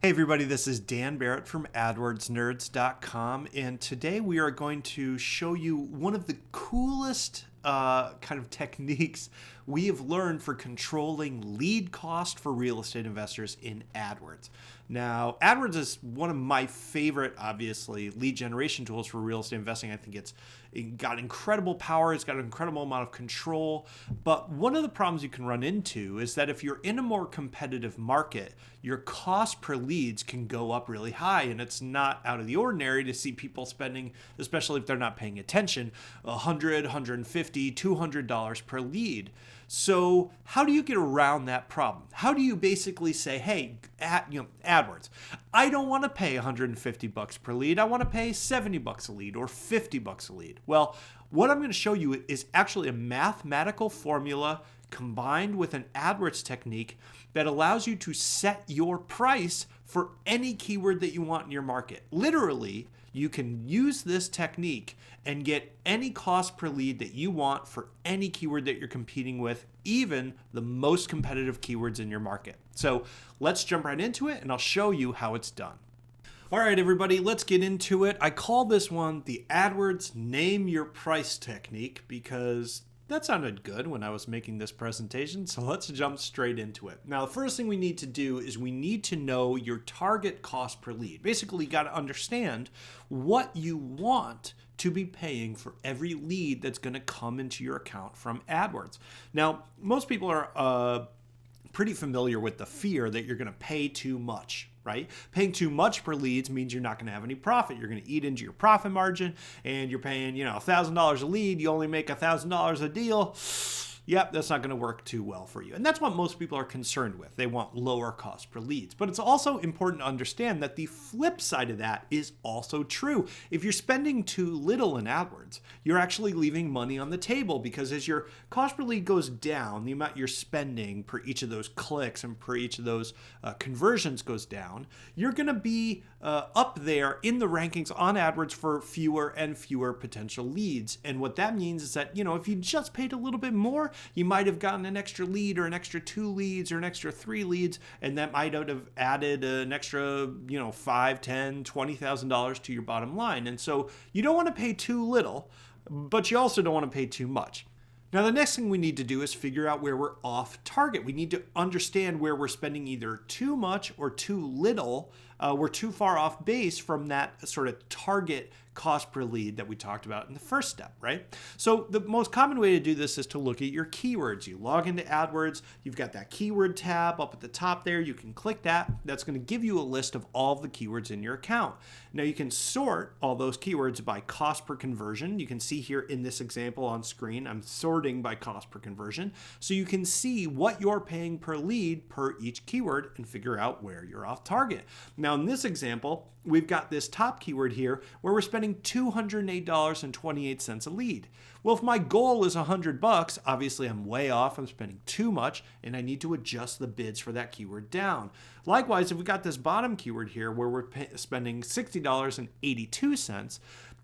Hey everybody, this is Dan Barrett from AdWordsNerds.com, and today we are going to show you one of the coolest kind of techniques we have learned for controlling lead cost for real estate investors in AdWords. Now, AdWords is one of my favorite, obviously, lead generation tools for real estate investing. I think it got incredible power, it's got an incredible amount of control, but one of the problems you can run into is that if you're in a more competitive market, your cost per leads can go up really high, and it's not out of the ordinary to see people spending, especially if they're not paying attention, $100, $150, $200 per lead. So how do you get around that problem? How do you basically say, hey, AdWords, I don't want to pay $150 per lead. I want to pay $70 a lead or $50 a lead. Well, what I'm going to show you is actually a mathematical formula combined with an AdWords technique that allows you to set your price for any keyword that you want in your market. Literally, you can use this technique and get any cost per lead that you want for any keyword that you're competing with, even the most competitive keywords in your market. So let's jump right into it and I'll show you how it's done. All right, everybody, let's get into it. I call this one the AdWords Name Your Price technique because that sounded good when I was making this presentation, so let's jump straight into it. Now, the first thing we need to do is we need to know your target cost per lead. Basically, you got to understand what you want to be paying for every lead that's going to come into your account from AdWords. Now, most people are pretty familiar with the fear that you're going to pay too much, right? Paying too much per leads means you're not going to have any profit. You're going to eat into your profit margin, and you're paying, $1,000 a lead. You only make $1,000 a deal. Yep, that's not going to work too well for you. And that's what most people are concerned with. They want lower cost per leads. But it's also important to understand that the flip side of that is also true. If you're spending too little in AdWords, you're actually leaving money on the table, because as your cost per lead goes down, the amount you're spending per each of those clicks and per each of those conversions goes down, you're going to be up there in the rankings on AdWords for fewer and fewer potential leads. And what that means is that, if you just paid a little bit more, you might have gotten an extra lead or an extra 2 leads or an extra 3 leads, and that might have added an extra, $5, $10, $20,000 to your bottom line. And so you don't want to pay too little, but you also don't want to pay too much. Now, the next thing we need to do is figure out where we're off target. We need to understand where we're spending either too much or too little. We're too far off base from that sort of target cost per lead that we talked about in the first step, right? So the most common way to do this is to look at your keywords. You log into AdWords, you've got that keyword tab up at the top there. You can click that. That's going to give you a list of all of the keywords in your account. Now you can sort all those keywords by cost per conversion. You can see here in this example on screen, I'm sorting by cost per conversion. So you can see what you're paying per lead per each keyword and figure out where you're off target. Now in this example, we've got this top keyword here where we're spending $208.28 a lead. Well, if my goal is $100, obviously I'm way off. I'm spending too much, and I need to adjust the bids for that keyword down. Likewise, if we got this bottom keyword here where we're spending $60.82,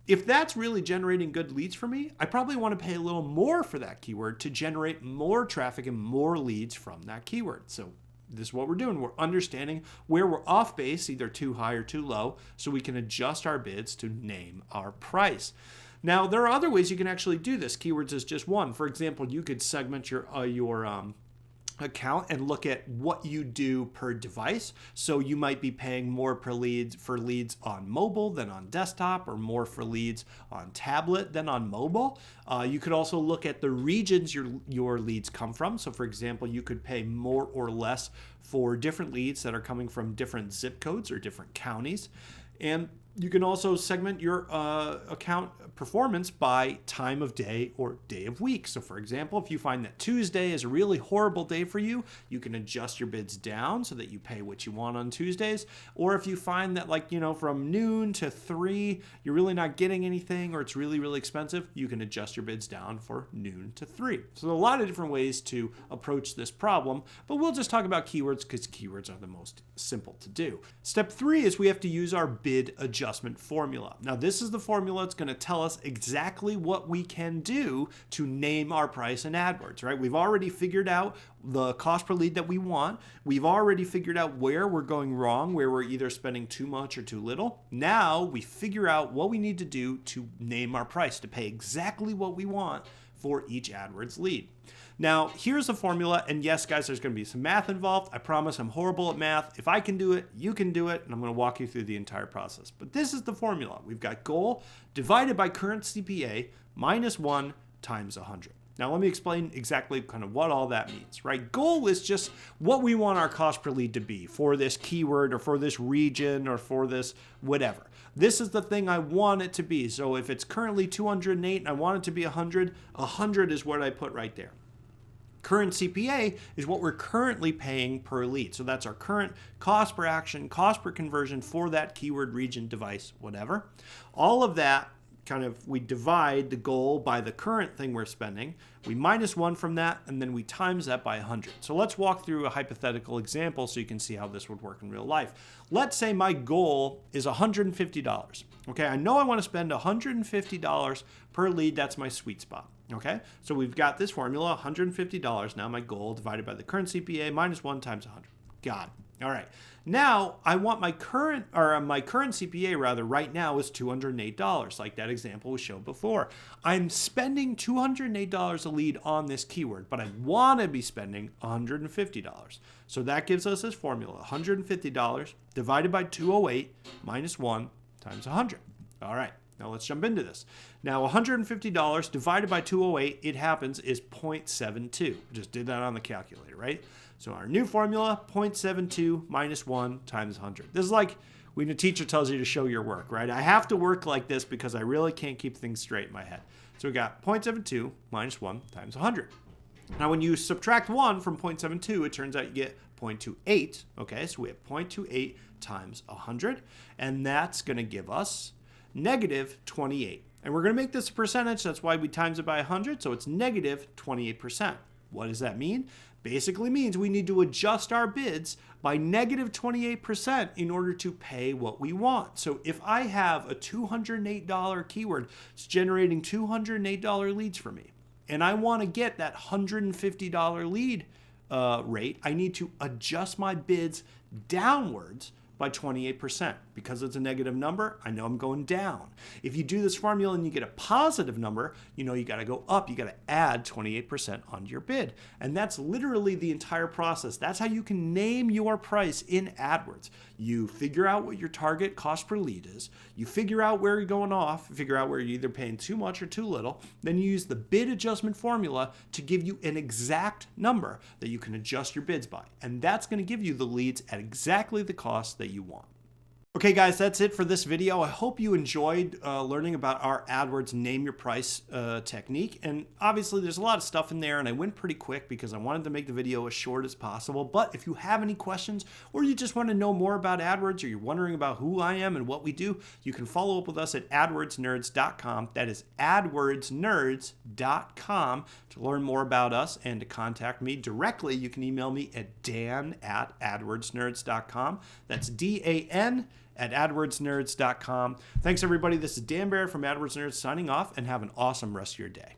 if that's really generating good leads for me, I probably want to pay a little more for that keyword to generate more traffic and more leads from that keyword. So this is what we're doing. We're understanding where we're off base, either too high or too low, so we can adjust our bids to name our price. Now, there are other ways you can actually do this. Keywords is just one. For example, you could segment your account and look at what you do per device. So you might be paying more per leads for leads on mobile than on desktop, or more for leads on tablet than on mobile. You could also look at the regions your leads come from. So for example, you could pay more or less for different leads that are coming from different zip codes or different counties. And you can also segment your account performance by time of day or day of week. So for example, if you find that Tuesday is a really horrible day for you, you can adjust your bids down so that you pay what you want on Tuesdays. Or if you find that from noon to 3, you're really not getting anything, or it's really, really expensive, you can adjust your bids down for noon to 3. So there are a lot of different ways to approach this problem, but we'll just talk about keywords because keywords are the most simple to do. Step 3 is we have to use our bid adjustment formula. Now, this is the formula that's going to tell us us exactly what we can do to name our price in AdWords, right? We've already figured out the cost per lead that we want. We've already figured out where we're going wrong, where we're either spending too much or too little. Now we figure out what we need to do to name our price, to pay exactly what we want for each AdWords lead. Now, here's the formula, and yes, guys, there's going to be some math involved. I promise I'm horrible at math. If I can do it, you can do it, and I'm going to walk you through the entire process. But this is the formula. We've got goal divided by current CPA minus 1 times 100. Now, let me explain exactly kind of what all that means, right? Goal is just what we want our cost per lead to be for this keyword or for this region or for this whatever. This is the thing I want it to be. So if it's currently 208 and I want it to be 100, 100 is what I put right there. Current CPA is what we're currently paying per lead. So that's our current cost per action, cost per conversion for that keyword, region, device, whatever. All of that kind of, we divide the goal by the current thing we're spending. We minus 1 from that, and then we times that by 100. So let's walk through a hypothetical example so you can see how this would work in real life. Let's say my goal is $150. Okay, I know I want to spend $150 per lead. That's my sweet spot. Okay, so we've got this formula, $150 now, my goal divided by the current CPA minus 1 times 100. Got it. All right. Now I want my current CPA rather right now is $208, like that example we showed before. I'm spending $208 a lead on this keyword, but I want to be spending $150. So that gives us this formula, $150 divided by 208 minus 1 times 100. All right. Now let's jump into this. Now $150 divided by 208, it happens, is 0.72. Just did that on the calculator, right? So our new formula, 0.72 minus 1 times 100. This is like when a teacher tells you to show your work, right? I have to work like this because I really can't keep things straight in my head. So we got 0.72 minus 1 times 100. Now when you subtract 1 from 0.72, it turns out you get 0.28. Okay, so we have 0.28 times 100, and that's going to give us negative 28. And we're going to make this a percentage. That's why we times it by 100. So it's negative 28%. What does that mean? Basically means we need to adjust our bids by negative 28% in order to pay what we want. So if I have a $208 keyword, it's generating $208 leads for me, and I want to get that $150 lead rate, I need to adjust my bids downwards by 28%. Because it's a negative number, I know I'm going down. If you do this formula and you get a positive number, you know you got to go up. You got to add 28% onto your bid. And that's literally the entire process. That's how you can name your price in AdWords. You figure out what your target cost per lead is. You figure out where you're going off, figure out where you're either paying too much or too little. Then you use the bid adjustment formula to give you an exact number that you can adjust your bids by. And that's going to give you the leads at exactly the cost that you want. Okay, guys, that's it for this video. I hope you enjoyed learning about our AdWords Name Your Price technique. And obviously, there's a lot of stuff in there, and I went pretty quick because I wanted to make the video as short as possible. But if you have any questions, or you just want to know more about AdWords, or you're wondering about who I am and what we do, you can follow up with us at AdWordsNerds.com. That is AdWordsNerds.com to learn more about us and to contact me directly. You can email me at dan@AdWordsNerds.com. That's DAN at AdWordsNerds.com. Thanks, everybody. This is Dan Barrett from AdWords Nerds signing off, and have an awesome rest of your day.